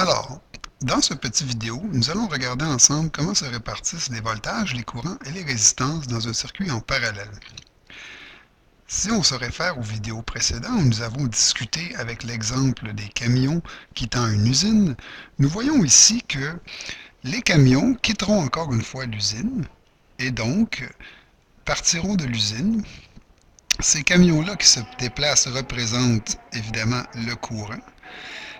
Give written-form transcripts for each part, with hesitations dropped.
Alors, dans ce petit vidéo, nous allons regarder ensemble comment se répartissent les voltages, les courants et les résistances dans un circuit en parallèle. Si on se réfère aux vidéos précédentes où nous avons discuté avec l'exemple des camions quittant une usine, nous voyons ici que les camions quitteront encore une fois l'usine et donc partiront de l'usine. Ces camions-là qui se déplacent représentent évidemment le courant.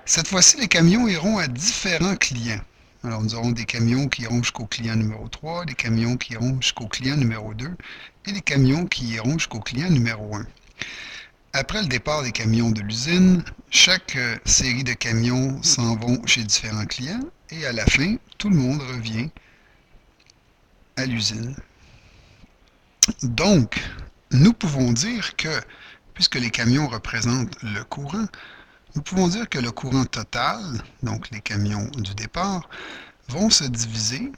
Cette fois-ci, les camions iront à différents clients. Alors, nous aurons des camions qui iront jusqu'au client numéro 3, des camions qui iront jusqu'au client numéro 2 et des camions qui iront jusqu'au client numéro 1. Après le départ des camions de l'usine, chaque série de camions s'en vont chez différents clients et à la fin, tout le monde revient à l'usine. Donc, nous pouvons dire que, puisque les camions représentent le courant, nous pouvons dire que le courant total, donc les camions du départ, vont se diviser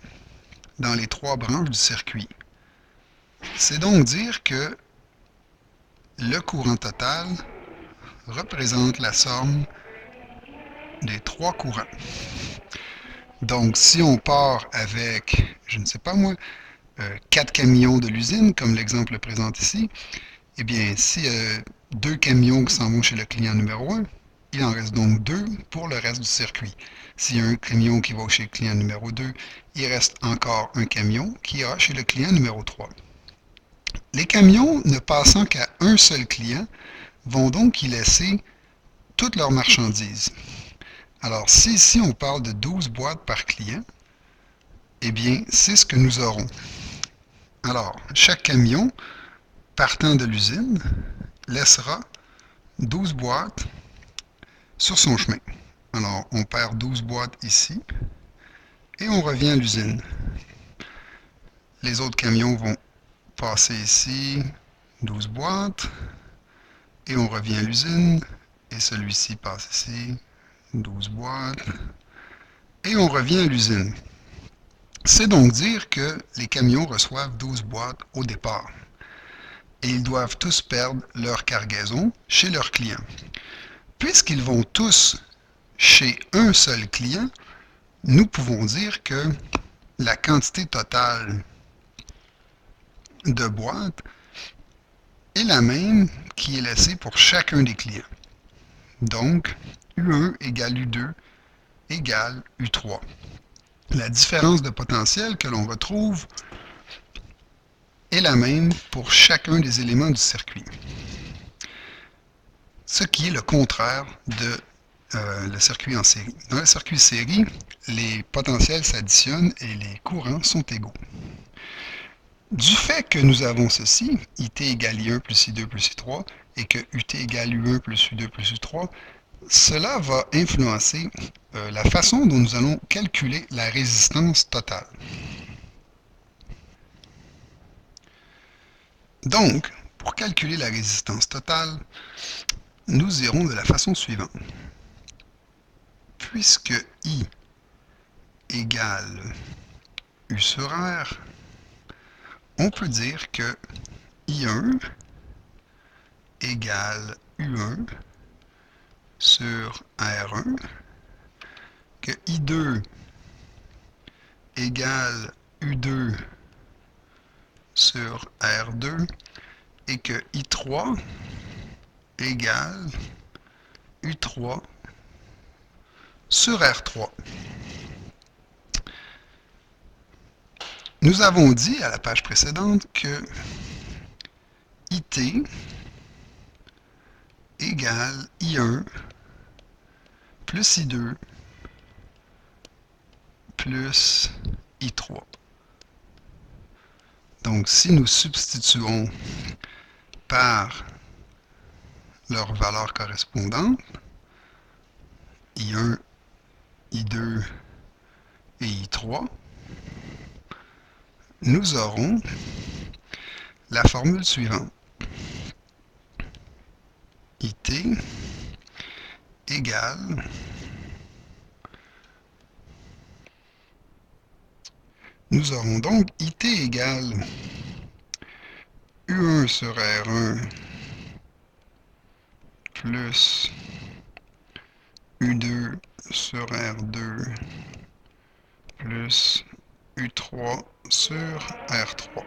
dans les trois branches du circuit. C'est donc dire que le courant total représente la somme des trois courants. Donc, si on part avec, je ne sais pas moi, 4 camions de l'usine, comme l'exemple présente ici, eh bien, si deux camions qui s'en vont chez le client numéro 1, il en reste donc 2 pour le reste du circuit. S'il y a un camion qui va chez le client numéro 2, il reste encore un camion qui ira chez le client numéro 3. Les camions ne passant qu'à un seul client vont donc y laisser toutes leurs marchandises. Alors, si ici on parle de 12 boîtes par client, eh bien, c'est ce que nous aurons. Alors, chaque camion partant de l'usine laissera 12 boîtes sur son chemin. Alors, on perd 12 boîtes ici et on revient à l'usine. Les autres camions vont passer ici, 12 boîtes, et on revient à l'usine, et celui-ci passe ici, 12 boîtes, et on revient à l'usine. C'est donc dire que les camions reçoivent 12 boîtes au départ, et ils doivent tous perdre leur cargaison chez leurs clients. Puisqu'ils vont tous chez un seul client, nous pouvons dire que la quantité totale de boîtes est la même qui est laissée pour chacun des clients. Donc, U1 égale U2 égale U3. La différence de potentiel que l'on retrouve est la même pour chacun des éléments du circuit. Ce qui est le contraire de le circuit en série. Dans le circuit série, les potentiels s'additionnent et les courants sont égaux. Du fait que nous avons ceci, IT égale I1 plus I2 plus I3, et que UT égale U1 plus U2 plus U3, cela va influencer la façon dont nous allons calculer la résistance totale. Donc, pour calculer la résistance totale, nous irons de la façon suivante. Puisque I égale U sur R, on peut dire que I1 égale U1 sur R1, que I2 égale U2 sur R2 et que I3 égale U3 sur R3. Nous avons dit à la page précédente que IT égale I1 plus I2 plus I3. Donc, si nous substituons par leurs valeurs correspondantes, I1, I2 et I3, nous aurons la formule suivante. IT égale nous aurons donc IT égale U1 sur R1 plus U2 sur R2 plus U3 sur R3.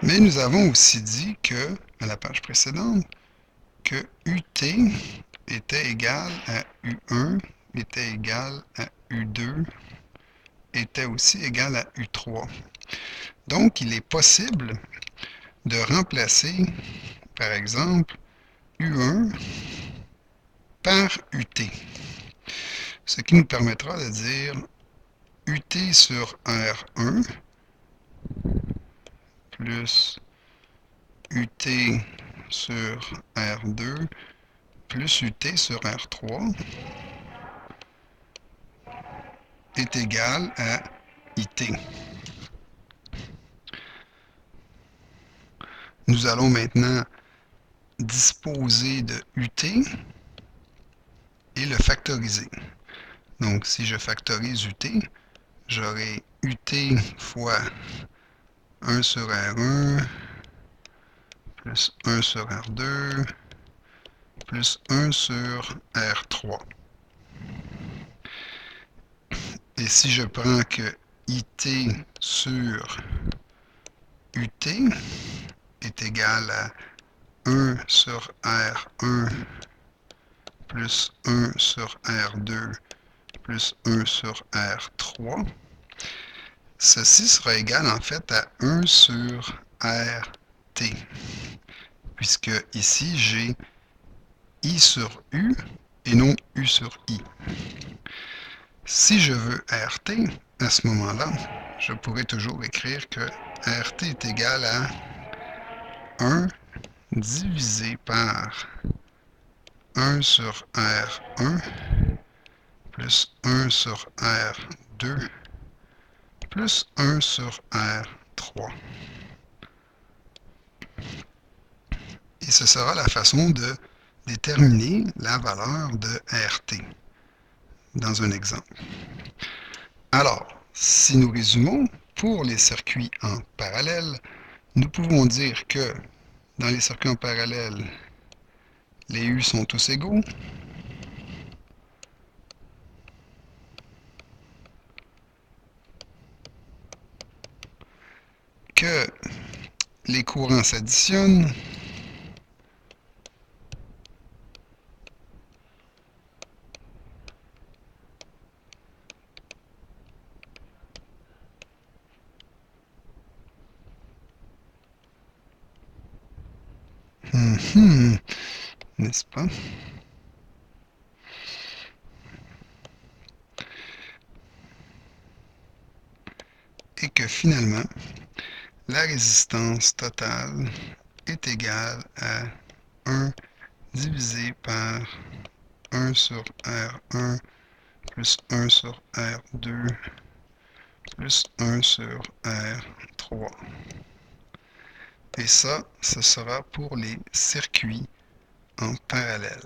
Mais nous avons aussi dit que, à la page précédente, que UT était égal à U1, était égal à U2, était aussi égal à U3. Donc, il est possible de remplacer, par exemple, U1 par UT. Ce qui nous permettra de dire UT sur R1 plus UT sur R2 plus UT sur R3 est égal à IT. Nous allons maintenant disposer de UT et le factoriser. Donc, si je factorise UT, j'aurai UT fois 1 sur R1 plus 1 sur R2 plus 1 sur R3. Et si je prends que IT sur UT est égal à 1 sur R1 plus 1 sur R2 plus 1 sur R3, ceci sera égal en fait à 1 sur RT, puisque ici j'ai I sur U et non U sur I. Si je veux RT, à ce moment-là, je pourrais toujours écrire que RT est égal à 1 divisé par 1 sur R1 plus 1 sur R2 plus 1 sur R3. Et ce sera la façon de déterminer la valeur de RT dans un exemple. Alors, si nous résumons, pour les circuits en parallèle, nous pouvons dire que dans les circuits en parallèle, les U sont tous égaux, que les courants s'additionnent, n'est-ce pas? Et que finalement, la résistance totale est égale à 1 divisé par 1 sur R1 plus 1 sur R2 plus 1 sur R3. Et ça, ce sera pour les circuits en parallèle.